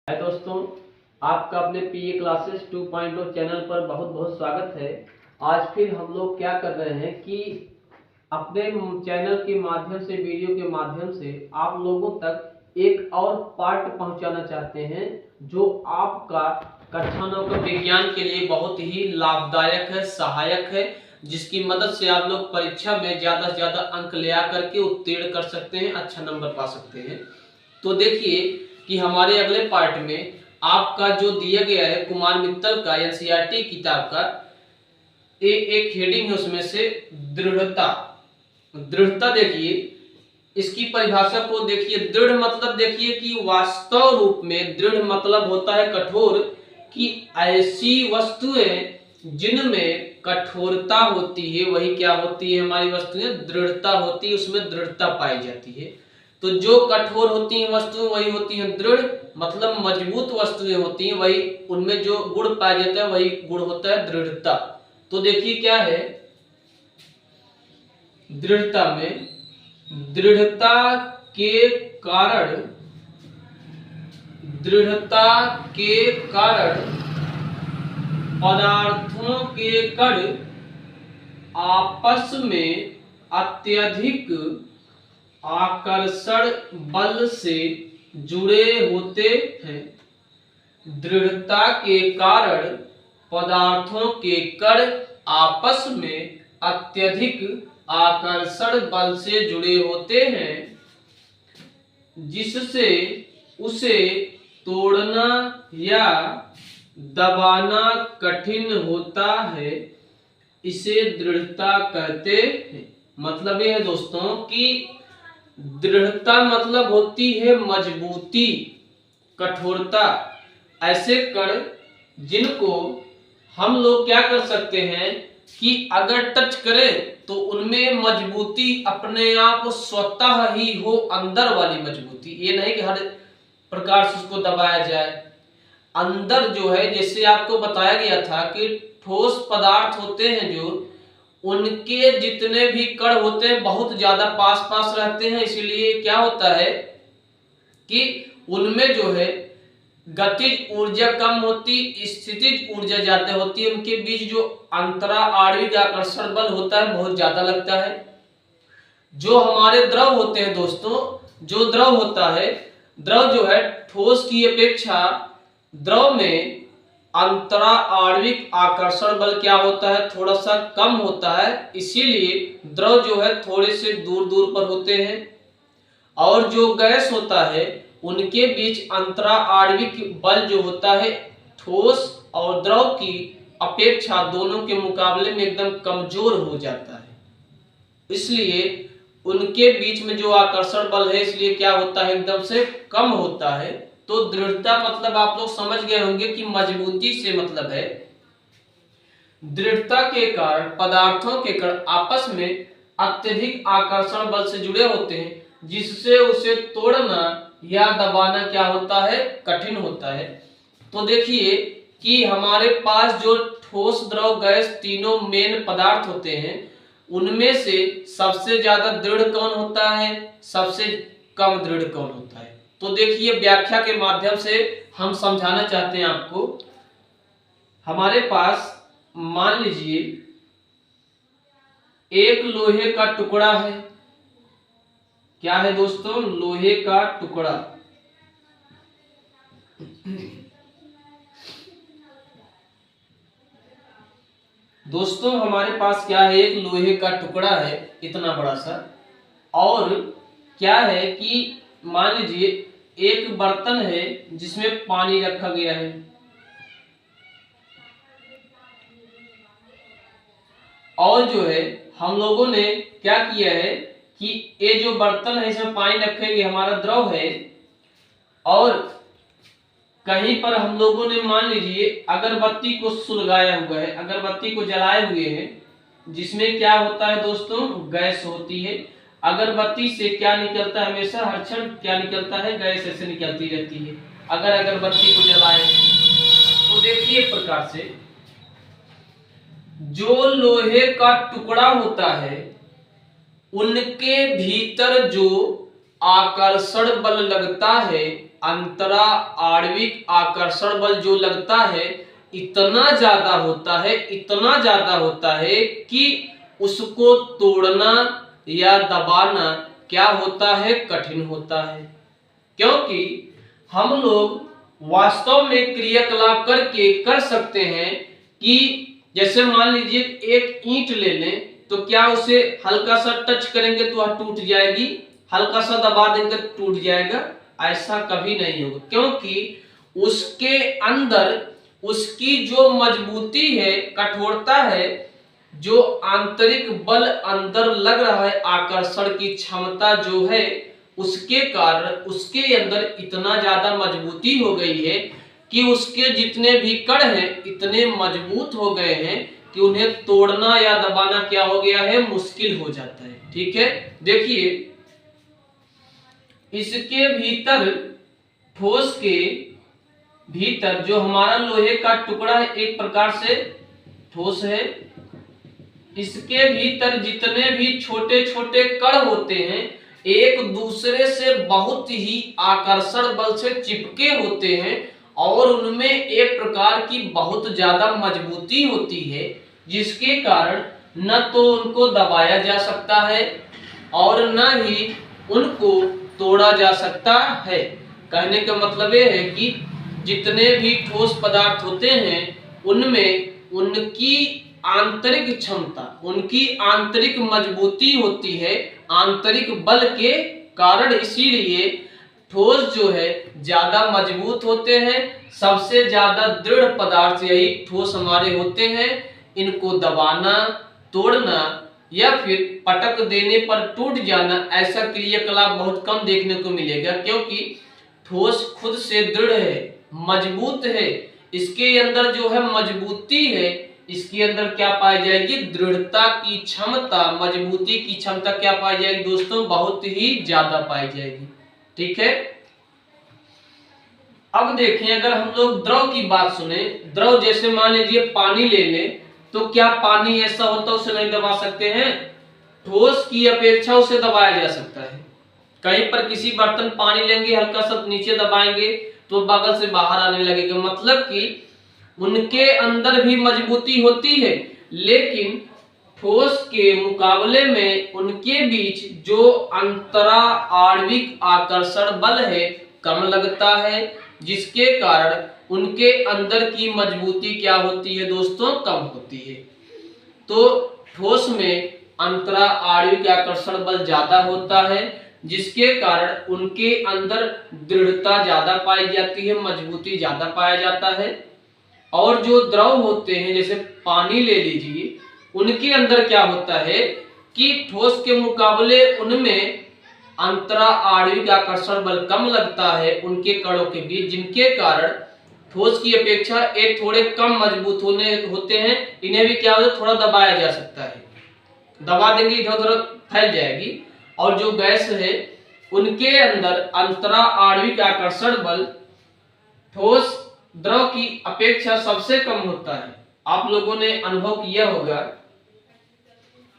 हाय दोस्तों, आपका अपने पीए क्लासेस 2.0 चैनल पर बहुत बहुत स्वागत है। आज फिर हम लोग क्या कर रहे हैं कि अपने चैनल के माध्यम से, वीडियो के माध्यम से आप लोगों तक एक और पार्ट पहुंचाना चाहते हैं जो आपका कक्षा 9 का विज्ञान के लिए बहुत ही लाभदायक है, सहायक है, जिसकी मदद से आप लोग परीक्षा में ज़्यादा से ज़्यादा अंक ले आकर के उत्तीर्ण कर सकते हैं, अच्छा नंबर पा सकते हैं। तो देखिए कि हमारे अगले पार्ट में आपका जो दिया गया है कुमार मित्तल का एनसीईआरटी किताब का एक हेडिंग है, उसमें से दृढ़ता। दृढ़ता देखिए, इसकी परिभाषा को देखिए। दृढ़ मतलब देखिए कि वास्तव रूप में दृढ़ मतलब होता है कठोर, कि ऐसी वस्तुएं जिनमें कठोरता होती है वही क्या होती है, हमारी वस्तुएं दृढ़ता होती है, उसमें दृढ़ता पाई जाती है। तो जो कठोर होती हैं वस्तुएं वही होती हैं दृढ़, मतलब मजबूत वस्तुएं होती हैं, वही उनमें जो गुण पाया जाता है वही गुण होता है दृढ़ता। तो देखिए क्या है दृढ़ता में, दृढ़ता के कारण, दृढ़ता के कारण पदार्थों के कण आपस में अत्यधिक आकर्षण बल से जुड़े होते हैं। दृढ़ता के कारण पदार्थों के कण आपस में अत्यधिक आकर्षण बल से जुड़े होते हैं, जिससे उसे तोड़ना या दबाना कठिन होता है, इसे दृढ़ता कहते हैं। मतलब यह है दोस्तों कि दृढ़ता मतलब होती है मजबूती, कठोरता। ऐसे कण जिनको हम लोग क्या कर सकते हैं कि अगर टच करें तो उनमें मजबूती अपने आप स्वतः ही हो, अंदर वाली मजबूती, ये नहीं कि हर प्रकार से उसको दबाया जाए। अंदर जो है, जैसे आपको बताया गया था कि ठोस पदार्थ होते हैं जो, उनके जितने भी कण होते हैं बहुत ज्यादा पास पास रहते हैं, इसीलिए क्या होता है कि उनमें जो है गतिज ऊर्जा कम होती, स्थितिज ऊर्जा ज्यादा होती है, उनके बीच जो अंतरा आणविक आकर्षण बल होता है बहुत ज्यादा लगता है। जो हमारे द्रव होते हैं दोस्तों, जो द्रव होता है, द्रव जो है ठोस की अपेक्षा द्रव में अंतरा आणविक आकर्षण बल क्या होता है, थोड़ा सा कम होता है, इसीलिए द्रव जो है थोड़े से दूर दूर पर होते हैं। और जो गैस होता है उनके बीच अंतरा आणविक बल जो होता है ठोस और द्रव की अपेक्षा दोनों के मुकाबले में एकदम कमजोर हो जाता है, इसलिए उनके बीच में जो आकर्षण बल है इसलिए क्या होता है एकदम से कम होता है। तो दृढ़ता मतलब आप लोग समझ गए होंगे कि मजबूती से मतलब है। दृढ़ता के कारण पदार्थों के कण आपस में अत्यधिक आकर्षण बल से जुड़े होते हैं, जिससे उसे तोड़ना या दबाना क्या होता है, कठिन होता है। तो देखिए कि हमारे पास जो ठोस द्रव गैस तीनों मेन पदार्थ होते हैं, उनमें से सबसे ज्यादा दृढ़ कौन होता है, सबसे कम दृढ़ कौन होता है। तो देखिए व्याख्या के माध्यम से हम समझाना चाहते हैं आपको। हमारे पास मान लीजिए एक लोहे का टुकड़ा है। क्या है दोस्तों, लोहे का टुकड़ा। दोस्तों हमारे पास क्या है, एक लोहे का टुकड़ा है इतना बड़ा सा, और क्या है कि मान लीजिए एक बर्तन है जिसमें पानी रखा गया है, और जो है हम लोगों ने क्या किया है कि ये जो बर्तन है इसमें पानी रखेंगे, हमारा द्रव है, और कहीं पर हम लोगों ने मान लीजिए अगरबत्ती को सुलगाया हुआ है, अगरबत्ती को जलाए हुए हैं, जिसमें क्या होता है दोस्तों, गैस होती है। अगरबत्ती से क्या निकलता है, हमेशा हर क्षण क्या निकलता है, गैस ऐसे निकलती रहती है अगर अगरबत्ती को जलाए। तो देखिए प्रकार से जो लोहे का टुकड़ा होता है उनके भीतर जो आकर्षण बल लगता है, अंतरा आणविक आकर्षण बल जो लगता है इतना ज्यादा होता है, इतना ज्यादा होता है कि उसको तोड़ना या दबाना क्या होता है, कठिन होता है। क्योंकि हम लोग वास्तव में क्रियाकलाप करके कर सकते हैं कि जैसे मान लीजिए एक ईंट ले लें, तो क्या उसे हल्का सा टच करेंगे तो वह टूट जाएगी, हल्का सा दबा देंगे तो टूट जाएगा? ऐसा कभी नहीं होगा, क्योंकि उसके अंदर उसकी जो मजबूती है, कठोरता है, जो आंतरिक बल अंदर लग रहा है, आकर्षण की क्षमता जो है, उसके कारण उसके अंदर इतना ज्यादा मजबूती हो गई है कि उसके जितने भी कण हैं इतने मजबूत हो गए हैं कि उन्हें तोड़ना या दबाना क्या हो गया है, मुश्किल हो जाता है। ठीक है, देखिए इसके भीतर, ठोस के भीतर जो हमारा लोहे का टुकड़ा है एक प्रकार से ठोस है, इसके भीतर जितने भी छोटे छोटे कण होते हैं एक दूसरे से बहुत ही आकर्षण बल से चिपके होते हैं और उनमें एक प्रकार की बहुत ज्यादा मजबूती होती है, जिसके कारण न तो उनको दबाया जा सकता है और न ही उनको तोड़ा जा सकता है। कहने का मतलब ये है कि जितने भी ठोस पदार्थ होते हैं उनमें उनकी आंतरिक क्षमता, उनकी आंतरिक मजबूती होती है आंतरिक बल के कारण, इसीलिए ठोस जो है ज्यादा मजबूत होते हैं। सबसे ज्यादा दृढ़ पदार्थ यही ठोस हमारे होते हैं। इनको दबाना, तोड़ना या फिर पटक देने पर टूट जाना, ऐसा क्रियाकलाप बहुत कम देखने को मिलेगा, क्योंकि ठोस खुद से दृढ़ है, मजबूत है। इसके अंदर जो है मजबूती है, इसके अंदर क्या पाई जाएगी, दृढ़ता की क्षमता, मजबूती की क्षमता क्या पाई जाएगी दोस्तों, बहुत ही ज्यादा पाई जाएगी। ठीक है, अब देखें अगर हम लोग द्रव की बात सुने, द्रव जैसे मान लीजिए पानी ले लें, तो क्या पानी ऐसा होता उसे नहीं दबा सकते हैं? ठोस की अपेक्षा उसे दबाया जा सकता है। कहीं पर किसी बर्तन पानी लेंगे, हल्का सा नीचे दबाएंगे तो बगल से बाहर आने लगेगा, मतलब कि उनके अंदर भी मजबूती होती है, लेकिन ठोस के मुकाबले में उनके बीच जो अंतरा आणविक आकर्षण बल है कम लगता है, जिसके कारण उनके अंदर की मजबूती क्या होती है दोस्तों, कम होती है। तो ठोस में अंतरा आणविक आकर्षण बल ज्यादा होता है, जिसके कारण उनके अंदर दृढ़ता ज्यादा पाई जाती है, मजबूती ज्यादा पाया जाता है। और जो द्रव होते हैं जैसे पानी ले लीजिए, उनके अंदर क्या होता है कि ठोस के मुकाबले उनमें अंतरा आणविक आकर्षण बल कम लगता है उनके कणों के बीच, जिनके कारण ठोस की अपेक्षा एक थोड़े कम मजबूत होते हैं। इन्हें भी क्या होता है, थोड़ा दबाया जा सकता है, दबा देंगे इधर उधर फैल जाएगी। और जो गैस है उनके अंदर अंतरा आणविक आकर्षण बल ठोस द्रव की अपेक्षा सबसे कम होता है। आप लोगों ने अनुभव किया होगा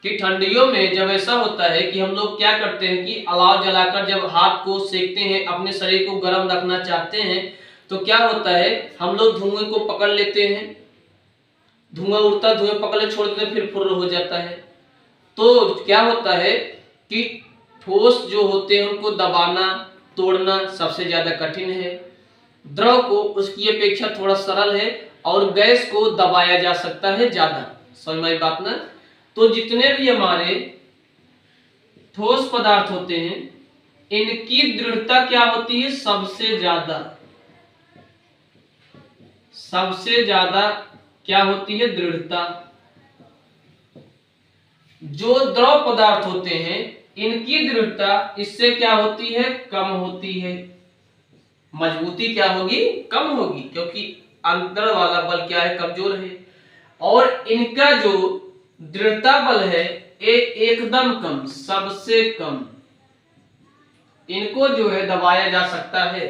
कि ठंडियों में जब ऐसा होता है कि हम लोग क्या करते हैं कि अलाव जलाकर जब हाथ को सेकते हैं, अपने शरीर को गर्म रखना चाहते हैं, तो क्या होता है हम लोग धुएं को पकड़ लेते हैं, धुआं उड़ता, धुएं पकड़ ले छोड़ देते, फिर फुर्र हो जाता है। तो क्या होता है कि ठोस जो होते हैं उनको दबाना, तोड़ना सबसे ज्यादा कठिन है। द्रव को उसकी अपेक्षा थोड़ा सरल है और गैस को दबाया जा सकता है ज्यादा। समझ में आई बात ना? तो जितने भी हमारे ठोस पदार्थ होते हैं इनकी दृढ़ता क्या होती है, सबसे ज्यादा क्या होती है, दृढ़ता। जो द्रव पदार्थ होते हैं इनकी दृढ़ता इससे क्या होती है, कम होती है। मजबूती क्या होगी, कम होगी, क्योंकि अंदर वाला बल क्या है, कमजोर है। और इनका जो दृढ़ता बल है एकदम कम, सबसे कम। इनको जो है दबाया जा सकता है,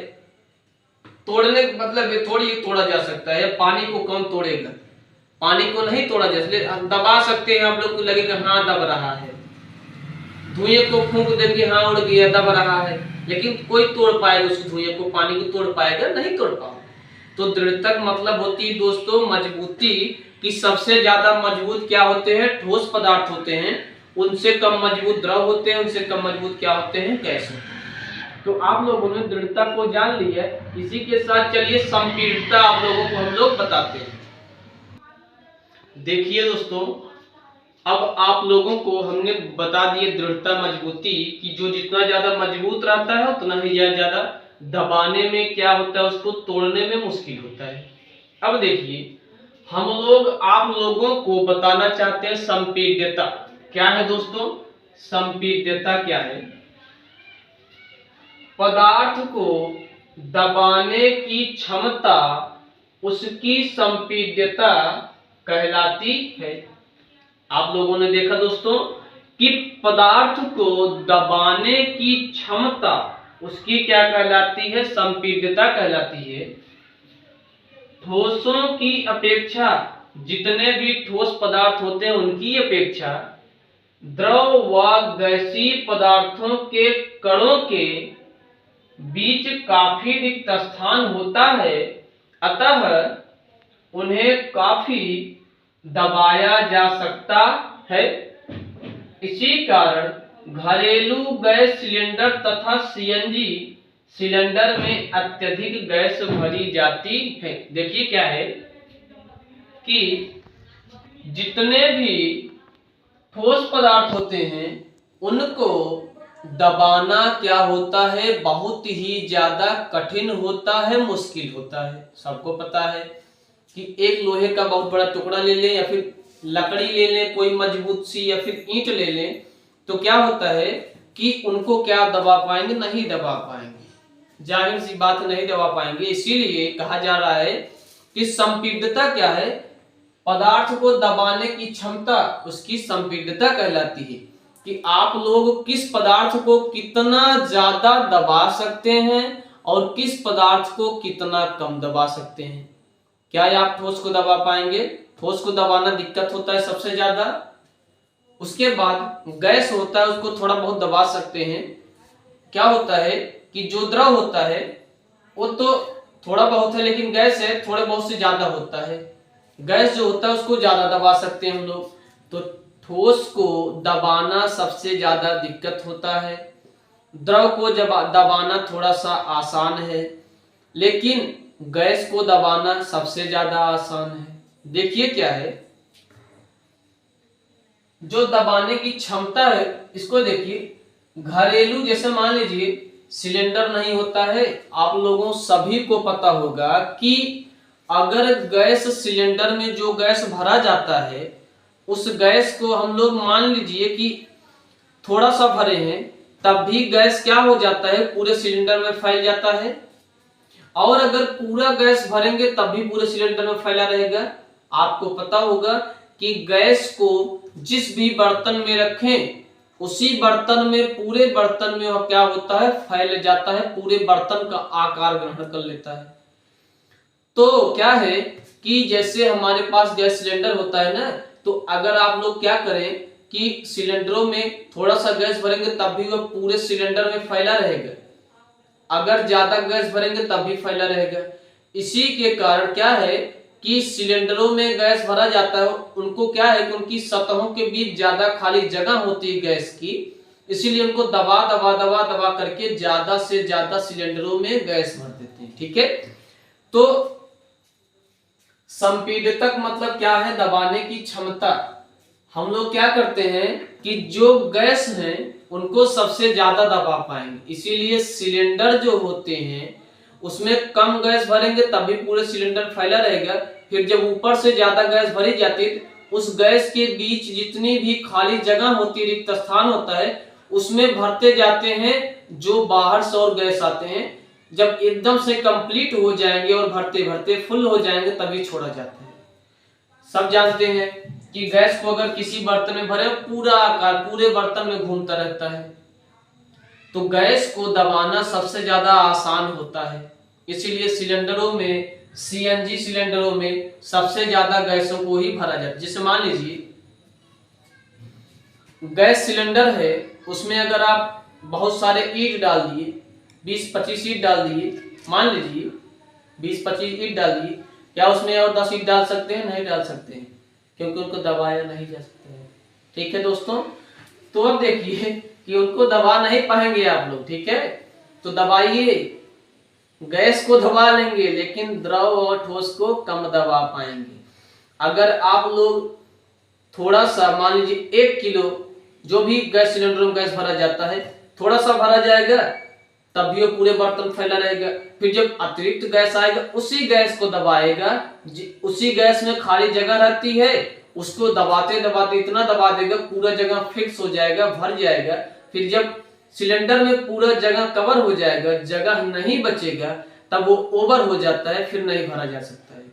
तोड़ने मतलब थोड़ी तोड़ा जा सकता है। पानी को कौन तोड़ेगा, पानी को नहीं तोड़ा जा सकता, दबा सकते हैं। आप लोग को लगेगा हाँ दब रहा है, धुएं को फूंक देंगे हाँ उड़ गया, दब रहा है, लेकिन कोई तोड़ पाएगा उस धुएं को, पानी को तोड़ पाएगा? नहीं तोड़ पाएगा। तो दृढ़ता मतलब होती है दोस्तों मजबूती, कि सबसे ज्यादा मजबूत क्या होते हैं? ठोस पदार्थ होते हैं, उनसे कम मजबूत द्रव होते हैं, उनसे कम मजबूत क्या होते हैं? गैस होते हैं। तो आप लोगों ने दृढ़ता को जान लिया। इसी के साथ चलिए संपीड़ितता आप लोगों को हम लोग बताते हैं। देखिए दोस्तों, अब आप लोगों को हमने बता दिए दृढ़ता मजबूती, कि जो जितना ज्यादा मजबूत रहता है उतना ही ज्यादा दबाने में क्या होता है? उसको तोड़ने में मुश्किल होता है। अब देखिए, हम लोग आप लोगों को बताना चाहते हैं संपीड्यता क्या है दोस्तों। संपीड्यता क्या है? पदार्थ को दबाने की क्षमता उसकी संपीड्यता कहलाती है। आप लोगों ने देखा दोस्तों कि पदार्थ को दबाने की क्षमता उसकी क्या कहलाती है? संपीड्यता कहलाती है। ठोसों की अपेक्षा, जितने भी ठोस पदार्थ होते हैं उनकी अपेक्षा द्रव व गैसीय पदार्थों के कणों के बीच काफी रिक्त स्थान होता है, अतः उन्हें काफी दबाया जा सकता है। इसी कारण घरेलू गैस सिलेंडर तथा सीएनजी सिलेंडर में अत्यधिक गैस भरी जाती है। देखिए क्या है कि जितने भी ठोस पदार्थ होते हैं उनको दबाना क्या होता है? बहुत ही ज्यादा कठिन होता है, मुश्किल होता है। सबको पता है कि एक लोहे का बहुत बड़ा टुकड़ा ले लें या फिर लकड़ी ले लें, कोई मजबूत सी, या फिर ईंट ले लें, तो क्या होता है कि उनको क्या दबा पाएंगे? नहीं दबा पाएंगे, जाहिर सी बात नहीं दबा पाएंगे। इसीलिए कहा जा रहा है कि संपीड्यता क्या है? पदार्थ को दबाने की क्षमता उसकी संपीड्यता कहलाती है, कि आप लोग किस पदार्थ को कितना ज्यादा दबा सकते हैं और किस पदार्थ को कितना कम दबा सकते हैं। क्या आप ठोस को दबा पाएंगे? ठोस को दबाना दिक्कत होता है सबसे ज्यादा। उसके बाद गैस होता है, उसको थोड़ा बहुत दबा सकते हैं। क्या होता है कि जो द्रव होता है वो तो थोड़ा बहुत है, लेकिन गैस है थोड़े बहुत से ज्यादा होता है। गैस जो होता है उसको ज्यादा दबा सकते हैं हम लोग। तो ठोस को दबाना सबसे ज्यादा दिक्कत होता है, द्रव को जब दबाना थोड़ा सा आसान है, लेकिन गैस को दबाना सबसे ज्यादा आसान है। देखिए क्या है, जो दबाने की क्षमता है इसको देखिए। घरेलू जैसे मान लीजिए सिलेंडर नहीं होता है, आप लोगों सभी को पता होगा कि अगर गैस सिलेंडर में जो गैस भरा जाता है उस गैस को हम लोग मान लीजिए कि थोड़ा सा भरे हैं, तब भी गैस क्या हो जाता है? पूरे सिलेंडर में फैल जाता है। और अगर पूरा गैस भरेंगे तब भी पूरे सिलेंडर में फैला रहेगा। आपको पता होगा कि गैस को जिस भी बर्तन में रखें उसी बर्तन में, पूरे बर्तन में वह क्या होता है? फैल जाता है, पूरे बर्तन का आकार ग्रहण कर लेता है। तो क्या है कि जैसे हमारे पास गैस सिलेंडर होता है ना, तो अगर आप लोग क्या करें कि सिलेंडरों में थोड़ा सा गैस भरेंगे तब भी वह पूरे सिलेंडर में फैला रहेगा, अगर ज्यादा गैस भरेंगे तब भी फैला रहेगा। इसी के कारण क्या है कि सिलेंडरों में गैस भरा जाता है, उनको क्या है कि उनकी सतहों के बीच ज्यादा खाली जगह होती है गैस की, इसीलिए उनको दबा दबा दबा दबा करके ज्यादा से ज्यादा सिलेंडरों में गैस भर देते हैं। ठीक है, तो संपीड़ितक मतलब क्या है? दबाने की क्षमता। हम लोग क्या करते हैं कि जो गैस है उनको सबसे ज्यादा दबा पाएंगे, इसीलिए सिलेंडर जो होते हैं उसमें कम गैस भरेंगे तभी पूरे सिलेंडर फैला रहेगा। फिर जब ऊपर से ज्यादा गैस भरी जाती है, उस गैस के बीच जितनी भी खाली जगह होती है, रिक्त स्थान होता है, उसमें भरते जाते हैं जो बाहर से और गैस आते हैं। जब एकदम से कंप्लीट हो जाएंगे और भरते भरते फुल हो जाएंगे तभी छोड़ा जाता है। सब जानते हैं कि गैस को अगर किसी बर्तन में भरे, पूरा आकार पूरे बर्तन में घूमता रहता है, तो गैस को दबाना सबसे ज्यादा आसान होता है। इसीलिए सिलेंडरों में, सीएनजी सिलेंडरों में सबसे ज्यादा गैसों को ही भरा जाता है। जैसे मान लीजिए गैस सिलेंडर है, उसमें अगर आप बहुत सारे ईंट डाल दिए 20-25 ईंट डाल दिए, मान लीजिए 20-25 ईंट डाल दिए, क्या उसमें और 10 ईंट डाल सकते हैं? नहीं डाल सकते हैं, क्योंकि उनको दबाया नहीं जा सकता है। ठीक है दोस्तों, तो अब देखिए कि उनको दबा नहीं पाएंगे आप लोग, ठीक है, तो दबाइए, गैस को दबा लेंगे लेकिन द्रव और ठोस को कम दबा पाएंगे। अगर आप लोग थोड़ा सा, मान लीजिए 1 किलो जो भी गैस सिलेंडर में गैस भरा जाता है, थोड़ा सा भरा जाएगा तब भी वो पूरे बर्तन फैला रहेगा। फिर जब अतिरिक्त गैस आएगा उसी गैस को दबाएगा, उसी गैस में खाली जगह रहती है, उसको दबाते दबाते इतना दबा देगा पूरा जगह फिक्स हो जाएगा, भर जाएगा। फिर जब सिलेंडर में पूरा जगह कवर हो जाएगा, जगह नहीं बचेगा, तब वो ओवर हो जाता है, फिर नहीं भरा जा सकता है।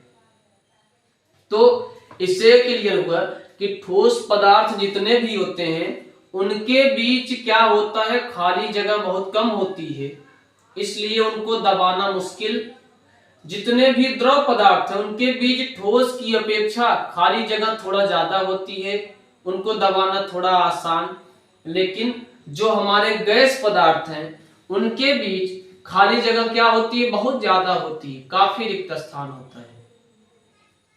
तो इससे क्लियर हुआ कि ठोस पदार्थ जितने भी होते हैं उनके बीच क्या होता है, खाली जगह बहुत कम होती है, इसलिए उनको दबाना मुश्किल। जितने भी द्रव पदार्थ हैं उनके बीच ठोस की अपेक्षा खाली जगह थोड़ा ज्यादा होती है, उनको दबाना थोड़ा आसान। लेकिन जो हमारे गैस पदार्थ हैं उनके बीच खाली जगह क्या होती है, बहुत ज्यादा होती है, काफी रिक्त स्थान होता है।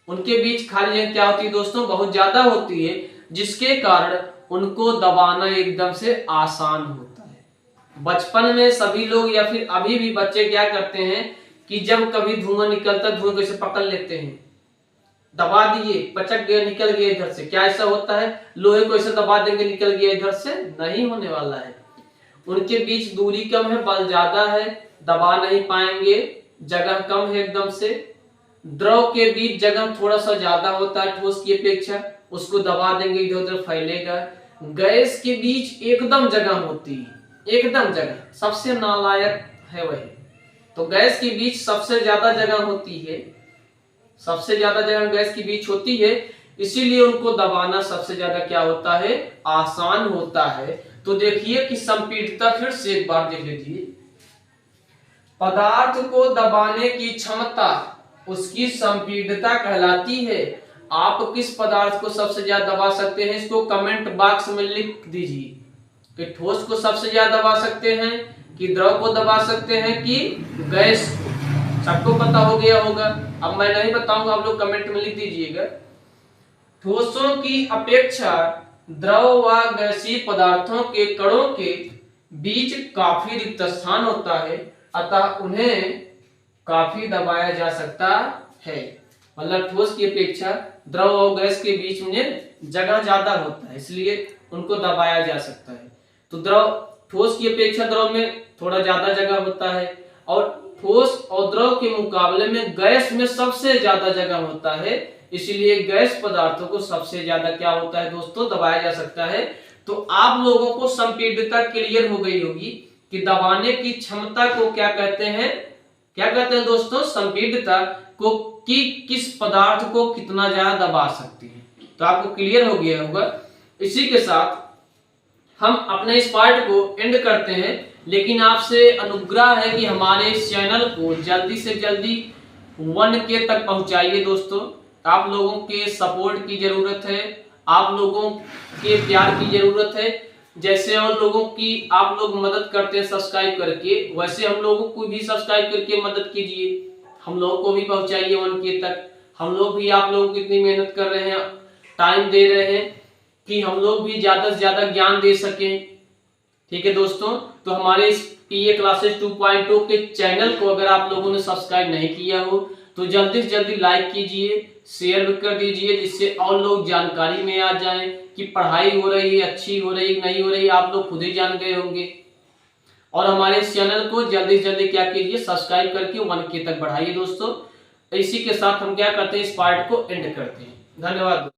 उनके बीच खाली जगह क्या होती है दोस्तों, बहुत ज्यादा होती है, जिसके कारण उनको दबाना एकदम से आसान होता है। बचपन में सभी लोग या फिर अभी भी बच्चे क्या करते हैं कि जब कभी धुआं निकलता, धुआं को ऐसे पकड़ लेते हैं, दबा दिए, पचक गया, निकल गया इधर से। क्या ऐसा होता है? लोहे को ऐसे दबा देंगे निकल गया इधर से? नहीं होने वाला है। उनके बीच दूरी कम है, बल ज्यादा है, दबा नहीं पाएंगे, जगह कम है एकदम से। द्रव के बीच जगह थोड़ा सा ज्यादा होता है ठोस की अपेक्षा, उसको दबा देंगे इधर उधर फैलेगा। गैस के बीच एकदम जगह होती है, एकदम जगह, सबसे नालायक है वही। तो गैस के बीच सबसे ज्यादा जगह होती है, सबसे ज्यादा जगह गैस के बीच होती है, इसीलिए उनको दबाना सबसे ज्यादा क्या होता है, आसान होता है। तो देखिए कि संपीड़ितता फिर से एक बार देख लीजिए। पदार्थ को दबाने की क्षमता उसकी संपीड़ितता कहलाती है। आप किस पदार्थ को सबसे ज्यादा दबा सकते हैं, इसको कमेंट बॉक्स में लिख दीजिए कि ठोस को सबसे ज्यादा दबा सकते हैं, कि द्रव को दबा सकते हैं, कि गैस को। सबको पता हो गया होगा, अब मैं नहीं बताऊंगा, आप लोग कमेंट में लिख दीजिएगा। ठोसों की अपेक्षा द्रव व गैसीय पदार्थों के कणों के बीच काफी रिक्त स्थान होता है, अतः उन्हें काफी दबाया जा सकता है। मतलब ठोस की अपेक्षा द्रव और गैस के बीच में जगह ज्यादा होता है, इसलिए उनको दबाया जा सकता है। तो द्रव, ठोस की अपेक्षा द्रव में थोड़ा ज्यादा जगह होता है, और ठोस और द्रव के मुकाबले में गैस में सबसे ज्यादा जगह होता है, इसलिए गैस पदार्थों को सबसे ज्यादा क्या होता है दोस्तों, दबाया जा सकता है। तो आप लोगों को संपीड़ितता क्लियर हो गई होगी कि दबाने की क्षमता को क्या कहते हैं, क्या कहते हैं दोस्तों, संपीड़ितता को, कि किस पदार्थ को कितना ज्यादा दबा सकती है। तो आपको क्लियर हो गया होगा। इसी के साथ हम अपने इस पार्ट को एंड करते हैं, लेकिन आपसे अनुग्रह है कि हमारे इस चैनल को जल्दी से जल्दी 1K तक पहुंचाइए दोस्तों। आप लोगों के सपोर्ट की जरूरत है, आप लोगों के प्यार की जरूरत है। जैसे और लोगों की आप लोग मदद करते हैं सब्सक्राइब करके, वैसे हम लोगों को भी सब्सक्राइब करके मदद कीजिए, हम लोगों को भी पहुंचाइए 1K तक। हम लोग भी आप लोगों को इतनी मेहनत कर रहे हैं, टाइम दे रहे हैं कि हम लोग भी ज्यादा से ज्यादा ज्ञान दे सकें। ठीक है दोस्तों, तो हमारे इस PA क्लासेस 2.0 के चैनल को अगर आप लोगों ने सब्सक्राइब नहीं किया हो तो जल्दी से जल्दी लाइक कीजिए, शेयर भी कर दीजिए, जिससे और लोग जानकारी में आ जाएं कि पढ़ाई हो रही है, अच्छी हो रही है, नहीं हो रही है, आप लोग खुद ही जान गए होंगे। और हमारे इस चैनल को जल्दी से जल्दी क्या कीजिए, सब्सक्राइब करके 1K तक बढ़ाइए दोस्तों। इसी के साथ हम क्या करते हैं, इस पार्ट को एंड करते हैं। धन्यवाद।